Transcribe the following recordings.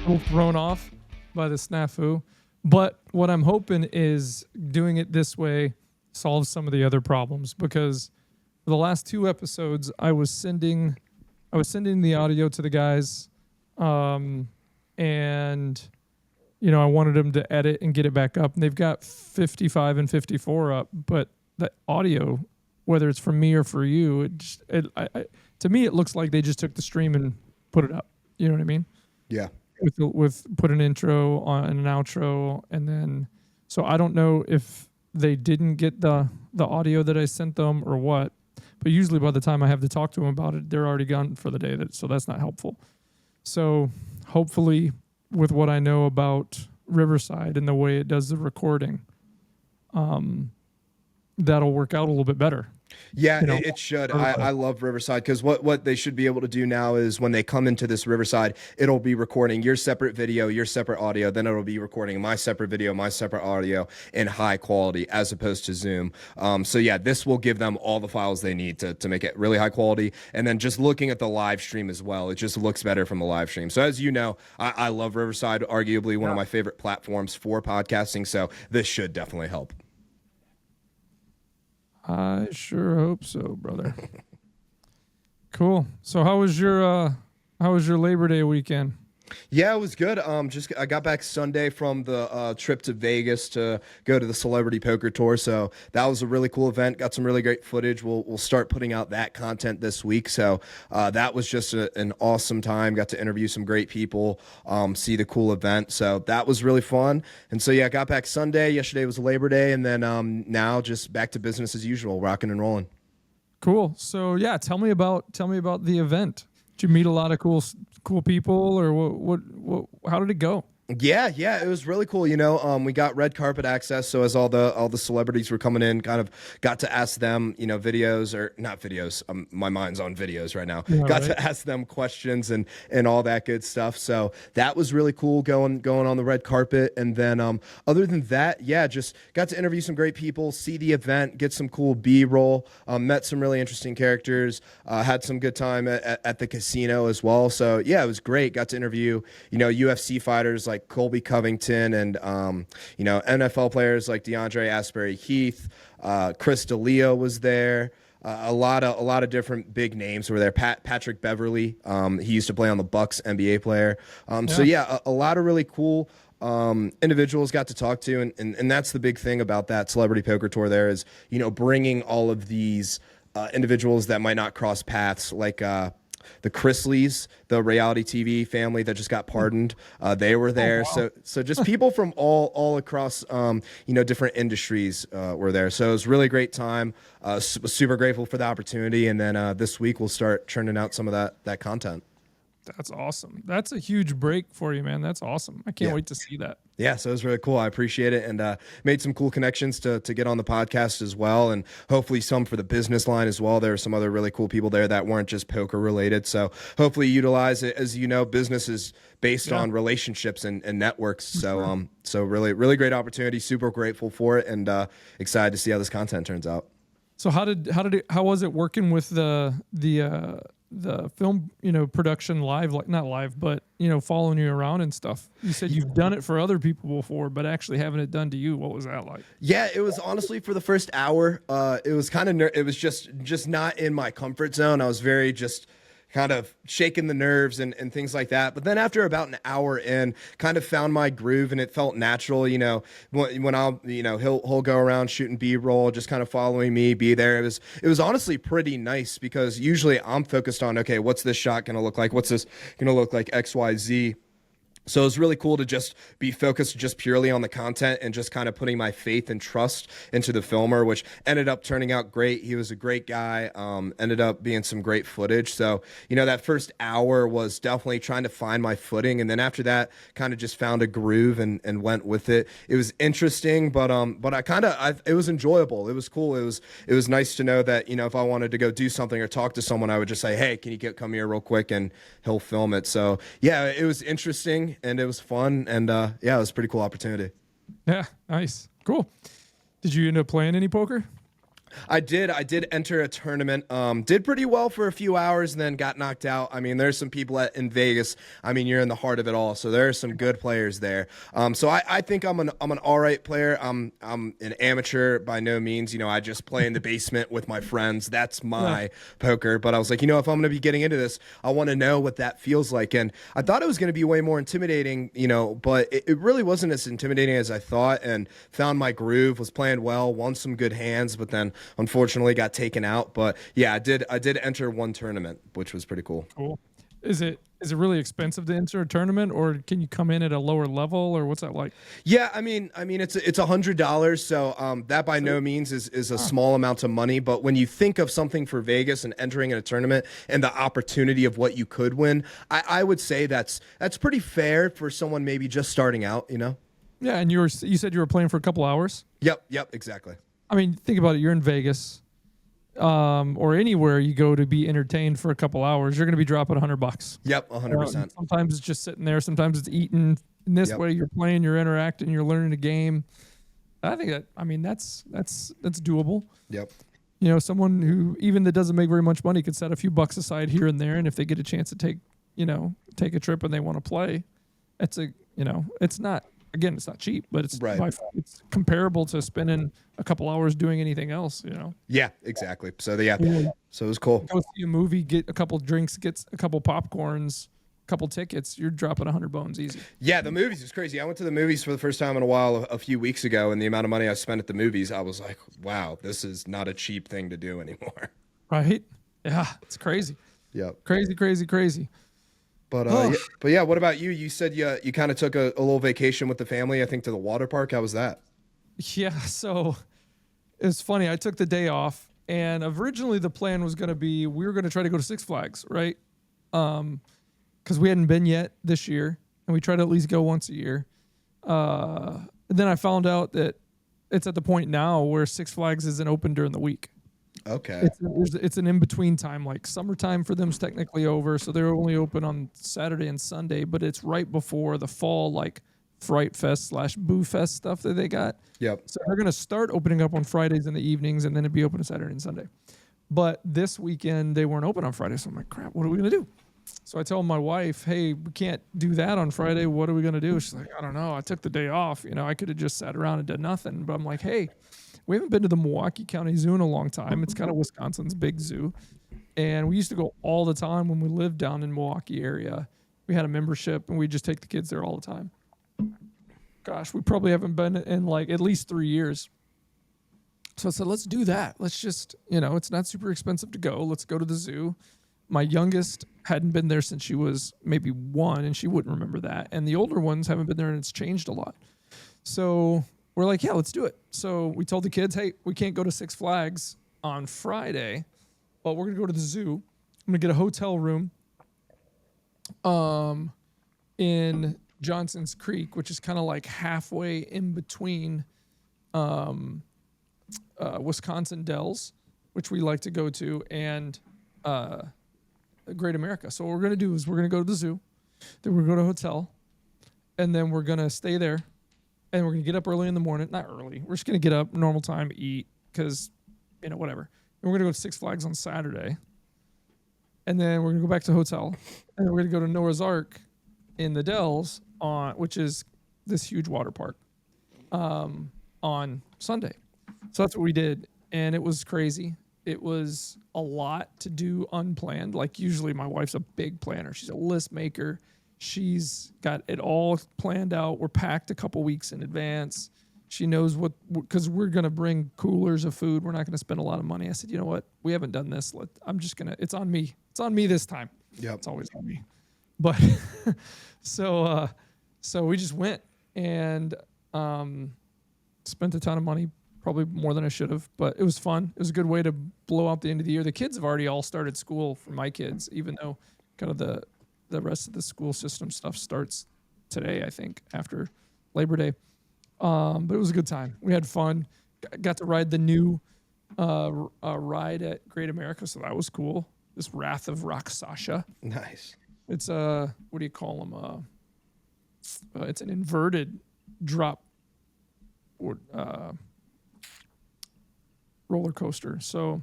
little thrown off by the snafu. But what I'm hoping is doing it this way solves some of the other problems, because for the last 2 episodes I was sending the audio to the guys, and I wanted them to edit and get it back up. And they've got 55 and 54 up, but the audio, whether it's from me or for you, to me it looks like they just took the stream and put it up. You know what I mean? Yeah. With put an intro on and an outro, and then so I don't know if they didn't get the audio that I sent them or what. But usually by the time I have to talk to them about it, they're already gone for the day. So that's not helpful. So hopefully, with what I know about Riverside and the way it does the recording, that'll work out a little bit better. Yeah, it should. I love Riverside, because what they should be able to do now is when they come into this Riverside, it'll be recording your separate video, your separate audio, then it'll be recording my separate video, my separate audio in high quality as opposed to Zoom. So yeah, this will give them all the files they need to make it really high quality. And then just looking at the live stream as well, it just looks better from the live stream. So as you know, I love Riverside, arguably one of my favorite platforms for podcasting. So this should definitely help. I sure hope so, brother. Cool. So how was your Labor Day weekend? Yeah, it was good. I got back Sunday from the trip to Vegas to go to the Celebrity Poker Tour. So that was a really cool event. Got some really great footage. We'll start putting out that content this week. So that was just an awesome time. Got to interview some great people, see the cool event. So that was really fun. And so yeah, got back Sunday. Yesterday was Labor Day, and then now just back to business as usual, rocking and rolling. Cool. So yeah, tell me about the event. Did you meet a lot of cool people, or what? How did it go? Yeah, it was really cool. We got red carpet access, so as all the celebrities were coming in, kind of got to ask them, videos, or not videos. My mind's on videos right now. Yeah, got to ask them questions and all that good stuff. So that was really cool going on the red carpet. And then other than that, yeah, just got to interview some great people, see the event, get some cool B-roll, met some really interesting characters, had some good time at the casino as well. So yeah, it was great. Got to interview UFC fighters like Colby Covington, and NFL players like DeAndre Asbury-Heath, Chris D'Elia was there. A lot of different big names were there. Patrick Beverly, he used to play on the Bucks, NBA player. So yeah, a lot of really cool individuals got to talk to, and that's the big thing about that Celebrity Poker Tour. There is bringing all of these individuals that might not cross paths, like the Chrisleys, the reality TV family that just got pardoned. They were there. Oh, wow. So just people from all across, different industries were there. So it was a really great time. Super grateful for the opportunity. And then this week we'll start churning out some of that content. That's awesome. That's a huge break for you, man. That's awesome. I can't wait to see that. Yeah, so it was really cool. I appreciate it, and made some cool connections to get on the podcast as well, and hopefully some for the business line as well. There are some other really cool people there that weren't just poker related, so hopefully utilize it. As you know, business is based on relationships and networks, so so really great opportunity. Super grateful for it, and excited to see how this content turns out. So how was it working with the film, production live, like not live, but, following you around and stuff? You said you've done it for other people before, but actually having it done to you, what was that like? Yeah, it was honestly for the first hour. It was kind of, it was just not in my comfort zone. I was very just kind of shaking the nerves and things like that. But then after about an hour in, kind of found my groove, and it felt natural, when I'll, he'll go around shooting B-roll, just kind of following me, be there. It was honestly pretty nice, because usually I'm focused on, okay, what's this shot going to look like? What's this going to look like? XYZ. So it was really cool to just be focused just purely on the content and just kind of putting my faith and trust into the filmer, which ended up turning out great. He was a great guy, ended up being some great footage. So, that first hour was definitely trying to find my footing. And then after that, kind of just found a groove and went with it. It was interesting, but it was enjoyable. It was cool. It was nice to know that, if I wanted to go do something or talk to someone, I would just say, hey, can you come here real quick, and he'll film it. So yeah, it was interesting. And it was fun, and it was a pretty cool opportunity. Yeah, nice. Cool. Did you end up playing any poker? I did enter a tournament. Did pretty well for a few hours and then got knocked out. I mean, there's some people in Vegas. I mean, you're in the heart of it all, so there are some good players there. So I think I'm an all right player. I'm an amateur by no means. You know, I just play in the basement with my friends. That's Yeah. my poker. But I was like, you know, if I'm going to be getting into this, I want to know what that feels like. And I thought it was going to be way more intimidating, you know, but it really wasn't as intimidating as I thought. And found my groove, was playing well, won some good hands, but then unfortunately got taken out. But yeah, I did enter one tournament, which was pretty cool. Cool. Is it really expensive to enter a tournament, or can you come in at a lower level, or what's that like? Yeah, I mean, it's $100, so that by no means is a small amount of money. But when you think of something for Vegas and entering in a tournament and the opportunity of what you could win, I would say that's pretty fair for someone maybe just starting out. You know? Yeah, and you said you were playing for a couple hours. Yep, exactly. I mean, think about it. You're in Vegas, or anywhere you go to be entertained for a couple hours. You're going to be dropping $100. Yep, 100%. Sometimes it's just sitting there. Sometimes it's eating. In this Yep. way, you're playing, you're interacting, you're learning a game. I think that. I mean, that's doable. Yep. You know, someone who even that doesn't make very much money could set a few bucks aside here and there, and if they get a chance to take a trip and they want to play, it's it's not. Again, it's not cheap, but it's Right. it's comparable to spending a couple hours doing anything else. Yeah, exactly. So yeah, Yeah. so it was cool. Go see a movie, get a couple drinks, get a couple popcorns, a couple tickets. You're dropping 100 bones easy. Yeah, the movies was crazy. I went to the movies for the first time in a while a few weeks ago, and the amount of money I spent at the movies, I was like, wow, this is not a cheap thing to do anymore. Right? Yeah, it's crazy. Yep. Crazy. But Oh. but yeah, what about you? You said you kind of took a little vacation with the family, I think, to the water park. How was that? Yeah, so it's funny. I took the day off, and originally the plan was going to be we were going to try to go to Six Flags, right? Because we hadn't been yet this year, and we try to at least go once a year. Then I found out that it's at the point now where Six Flags isn't open during the week. Okay. It's an in between time, like summertime for them's technically over, so they're only open on Saturday and Sunday, but it's right before the fall like Fright Fest / Boo Fest stuff that they got. Yep. So they're gonna start opening up on Fridays in the evenings, and then it'd be open on Saturday and Sunday. But this weekend they weren't open on Friday, so I'm like, crap, what are we gonna do? So I told my wife, hey, we can't do that on Friday. What are we gonna do? She's like, I don't know. I took the day off. I could have just sat around and did nothing. But I'm like, hey, we haven't been to the Milwaukee County Zoo in a long time. It's kind of Wisconsin's big zoo. And we used to go all the time when we lived down in Milwaukee area. We had a membership and we just take the kids there all the time. Gosh, we probably haven't been in like at least 3 years. So I said, let's do that. Let's just, it's not super expensive to go. Let's go to the zoo. My youngest hadn't been there since she was maybe 1, and she wouldn't remember that. And the older ones haven't been there, and it's changed a lot. So we're like, yeah, let's do it. So we told the kids, hey, we can't go to Six Flags on Friday, but we're going to go to the zoo. I'm going to get a hotel room in Johnson's Creek, which is kind of like halfway in between Wisconsin Dells, which we like to go to, and Great America. So what we're going to do is we're going to go to the zoo, then we're going to go to a hotel, and then we're going to stay there. And we're going to get up early in the morning. Not early. We're just going to get up, normal time, eat, because, whatever. And we're going to go to Six Flags on Saturday. And then we're going to go back to the hotel. And then we're going to go to Noah's Ark in the Dells, which is this huge water park, on Sunday. So that's what we did. And it was crazy. It was a lot to do unplanned. Like usually my wife's a big planner. She's a list maker. She's got it all planned out. We're packed a couple weeks in advance. She knows because we're going to bring coolers of food. We're not going to spend a lot of money. I said, you know what? We haven't done this. It's on me. It's on me this time. Yep. It's always on me. But so we just went and spent a ton of money, probably more than I should have, but it was fun. It was a good way to blow out the end of the year. The kids have already all started school for my kids, even though kind of the rest of the school system stuff starts today, I think, after Labor Day. But it was a good time. We had fun. Got to ride the new ride at Great America, so that was cool. This Wrath of Rakshasa. Nice. It's what do you call them? It's an inverted drop. Or roller coaster. So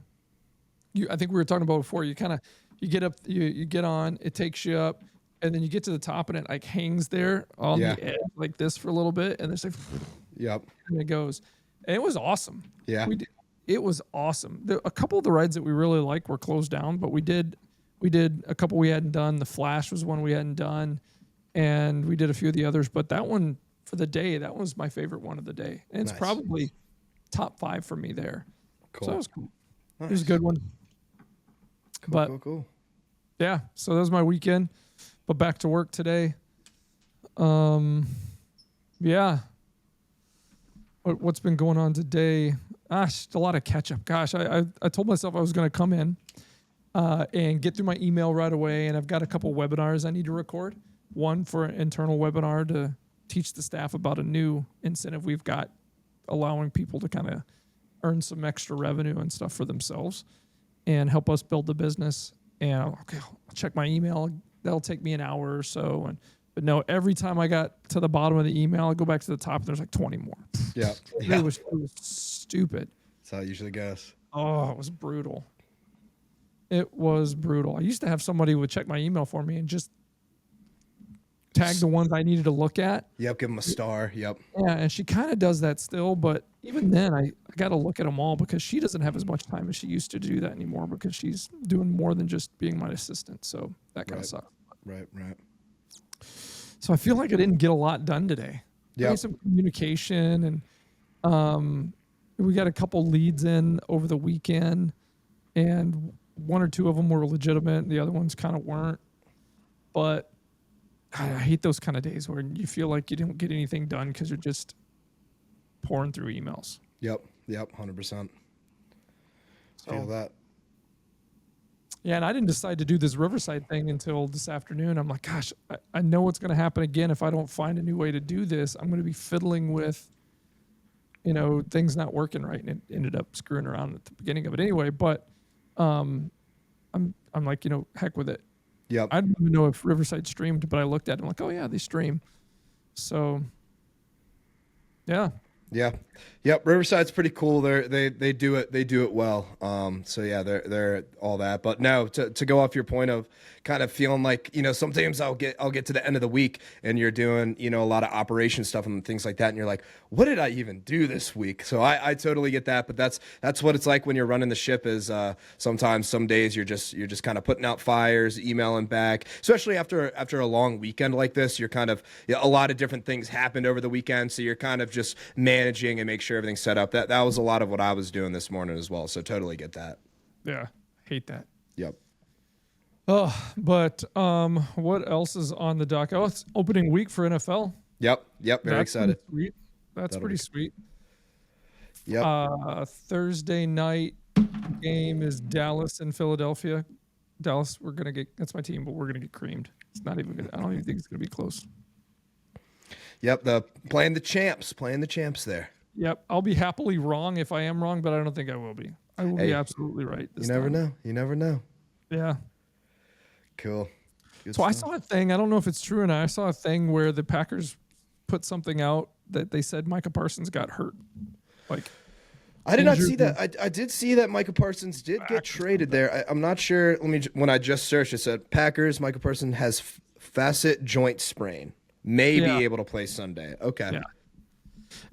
I think we were talking about before, you get up, you get on, it takes you up, and then you get to the top and it like hangs there on Yeah. the edge like this for a little bit, and it's like, Yep. and it goes. And it was awesome. Yeah. It was awesome. A couple of the rides that we really liked were closed down, but we did a couple we hadn't done. The Flash was one we hadn't done, and we did a few of the others. But that one for the day, that was my favorite one of the day, and it's Nice. probably top 5 for me there. Cool. So that was cool. Nice. It was a good one. Cool. Yeah, so that was my weekend. But back to work today. Yeah. What's been going on today? Gosh, a lot of catch up. Gosh, I told myself I was going to come in and get through my email right away, and I've got a couple webinars I need to record. One for an internal webinar to teach the staff about a new incentive we've got, allowing people to kind of earn some extra revenue and stuff for themselves and help us build the business. And I'll check my email. That'll take me an hour or so. But no, every time I got to the bottom of the email, I go back to the top, and there's like 20 more. Yeah. It was stupid. That's how it usually goes. Oh, it was brutal. It was brutal. I used to have somebody who would check my email for me and just tag the ones I needed to look at. Yep. Give them a star. Yep. Yeah, and she kind of does that still, but even then, I got to look at them all because she doesn't have as much time as she used to do that anymore because she's doing more than just being my assistant. So that kind of sucks. Right. So I feel like I didn't get a lot done today. Yeah. Some communication, and we got a couple leads in over the weekend, and one or two of them were legitimate. The other ones kind of weren't. But God, I hate those kind of days where you feel like you didn't get anything done because you're just pouring through emails. Yep. 100%. Feel that. Yeah, and I didn't decide to do this Riverside thing until this afternoon. I'm like, gosh, I know what's going to happen again if I don't find a new way to do this. I'm going to be fiddling with, things not working right, and it ended up screwing around at the beginning of it anyway. But I'm like, heck with it. Yep. I didn't even know if Riverside streamed, but I looked at it. I'm like, oh yeah, they stream. So, yeah. Yeah. Yep. Riverside's pretty cool. They do it well. So yeah, they're all that. But no, to go off your point of kind of feeling like, sometimes I'll get to the end of the week and you're doing, a lot of operation stuff and things like that. And you're like, what did I even do this week? So I totally get that. But that's what it's like when you're running the ship is, sometimes some days you're just kind of putting out fires, emailing back, especially after a long weekend like this. You're kind of, a lot of different things happened over the weekend. So you're kind of just managing and make sure everything's set up. That was a lot of what I was doing this morning as well. So totally get that. Yeah. Hate that. Yep. Oh, but what else is on the dock? Oh, it's opening week for NFL. Yep. Very excited. Sweet. That's pretty sweet. Yep. Thursday night game is Dallas and Philadelphia. Dallas, that's my team, but we're gonna get creamed. It's not even good. I don't even think it's gonna be close. Yep. Playing the champs there. Yep. I'll be happily wrong if I am wrong, but I don't think I will be. I will be absolutely right. You never know. Yeah. Cool. Good So stuff. I saw a thing. I don't know if it's true or not. I saw a thing where the Packers put something out that they said Micah Parsons got hurt. Like, I did not see that. I did see that Micah Parsons did get traded there. I'm not sure. When I just searched, it said Packers, Micah Parsons has facet joint sprain. May be able to play Sunday. Okay. Yeah.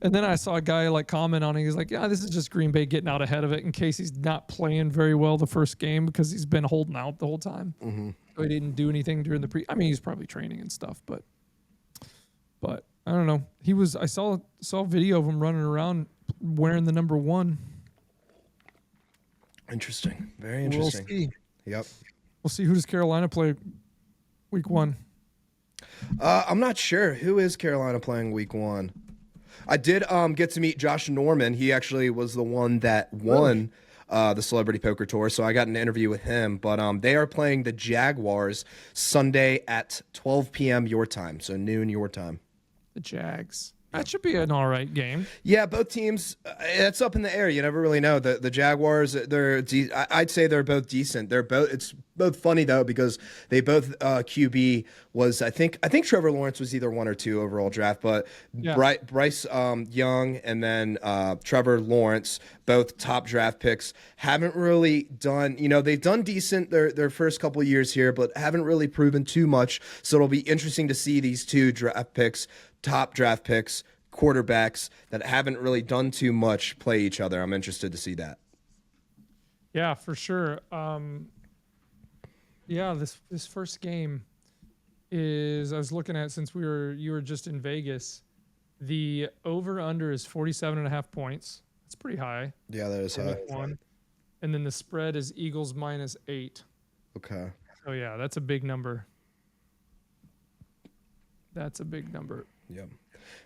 And then I saw a guy comment on it. He's like, yeah, this is just Green Bay getting out ahead of it in case he's not playing very well the first game because he's been holding out the whole time. Mm-hmm. So he didn't do anything during he's probably training and stuff, but I don't know. I saw a video of him running around wearing the number 1. Interesting. Very interesting. We'll see. Yep. We'll see. Who does Carolina play week 1? I'm not sure. Who is Carolina playing week 1? I did get to meet Josh Norman. He actually was the one that won the Celebrity Poker Tour, so I got an interview with him. But they are playing the Jaguars Sunday at 12 p.m. your time, so noon your time. The Jags. That should be an all right game. Yeah, both teams. It's up in the air. You never really know. The Jaguars. I'd say they're both decent. They're both. It's both funny though because they both QB was. I think Trevor Lawrence was either 1 or 2 overall draft, but Yeah. Bryce Young and then Trevor Lawrence, both top draft picks, haven't really done. They've done decent their first couple of years here, but haven't really proven too much. So it'll be interesting to see these two top draft picks, quarterbacks that haven't really done too much play each other. I'm interested to see that. Yeah, for sure. This first game is, I was looking at, since you were just in Vegas, the over under is 47.5 points. That's pretty high. Yeah, that is high. One. And then the spread is Eagles -8. Okay. So yeah, that's a big number. That's a big number. Yeah.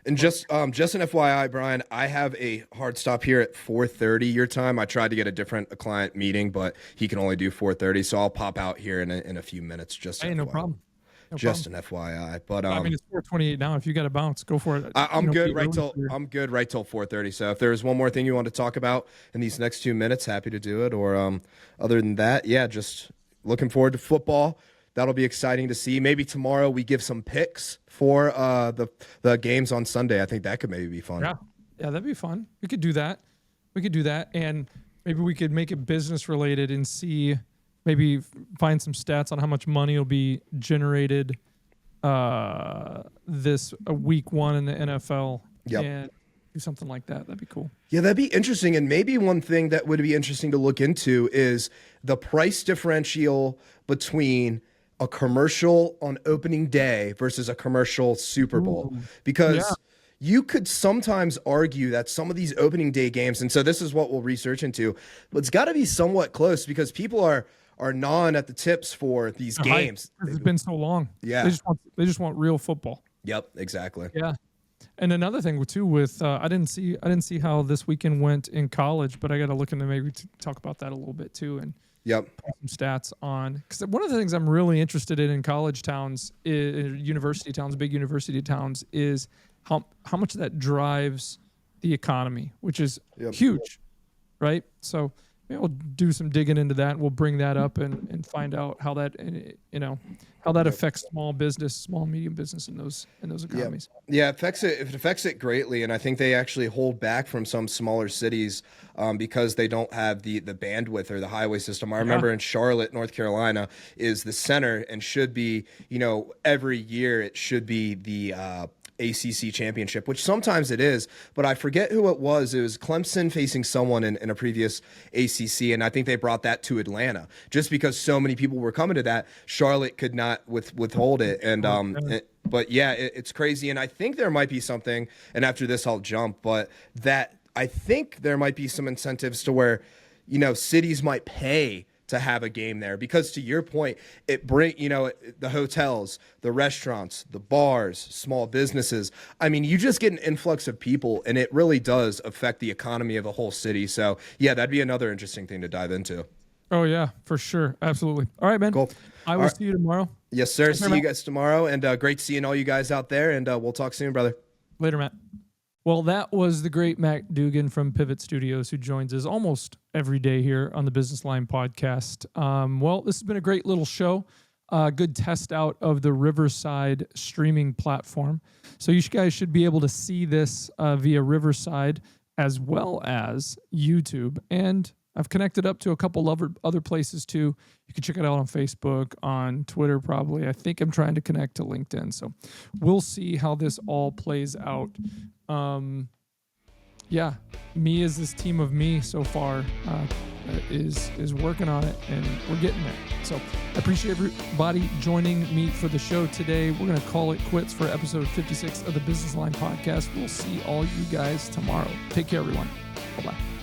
And just an FYI, Brian, I have a hard stop here at 4:30 your time. I tried to get a client meeting, but he can only do 4:30, so I'll pop out here in a few minutes. Just Hey, no problem. Just an FYI. But I mean, it's 4:28 now. If you got to bounce, go for it. I'm good right till 4:30. So if there's one more thing you want to talk about in these next 2 minutes, happy to do it. Or other than that, yeah, just looking forward to football. That'll be exciting to see. Maybe tomorrow we give some picks for the games on Sunday. I think that could maybe be fun. Yeah, that'd be fun. We could do that. And maybe we could make it business related and see, maybe find some stats on how much money will be generated this week 1 in the NFL. Yep. And do something like that. That'd be cool. Yeah, that'd be interesting. And maybe one thing that would be interesting to look into is the price differential between a commercial on opening day versus a commercial Super Bowl. Because you could sometimes argue that some of these opening day games, and so this is what we'll research into, but it's got to be somewhat close because people are gnawing at the tips for these games. It's been so long. Yeah. They just want real football. Yep, exactly. Yeah. And another thing too with I didn't see how this weekend went in college, but I got to look into maybe talk about that a little bit too and put some stats on, because one of the things I'm really interested in college towns, university towns, big university towns, is how much that drives the economy, which is huge, right? So maybe we'll do some digging into that. And we'll bring that up and find out how that affects small business, small medium business in those economies. Yeah, it affects it greatly, and I think they actually hold back from some smaller cities because they don't have the bandwidth or the highway system. I remember in Charlotte, North Carolina, is the center and should be, every year it should be the ACC championship, which sometimes it is, but I forget who it was. It was Clemson facing someone in a previous ACC, and I think they brought that to Atlanta just because so many people were coming to that. Charlotte could not withhold it, and but yeah, it's crazy. And I think there might be something, and after this I'll jump, but that I think there might be some incentives to where, cities might pay to have a game there, because to your point, it the hotels, the restaurants, the bars, small businesses. I mean, you just get an influx of people, and it really does affect the economy of a whole city. So yeah, that'd be another interesting thing to dive into. Oh yeah, for sure. Absolutely. All right, man. Cool. I will see you tomorrow. Yes, sir. See you guys tomorrow, and great seeing all you guys out there, and we'll talk soon, brother. Later, Matt. Well, that was the great Matt Dugan from Pivot Studios, who joins us almost every day here on the Business Line podcast. Well, this has been a great little show. Good test out of the Riverside streaming platform. So you guys should be able to see this via Riverside as well as YouTube. And I've connected up to a couple other places too. You can check it out on Facebook, on Twitter probably. I think I'm trying to connect to LinkedIn. So we'll see how this all plays out. Me as this team of me so far is working on it, and we're getting there. So I appreciate everybody joining me for the show today. We're going to call it quits for episode 56 of the Business Line podcast. We'll see all you guys tomorrow. Take care, everyone. Bye-bye.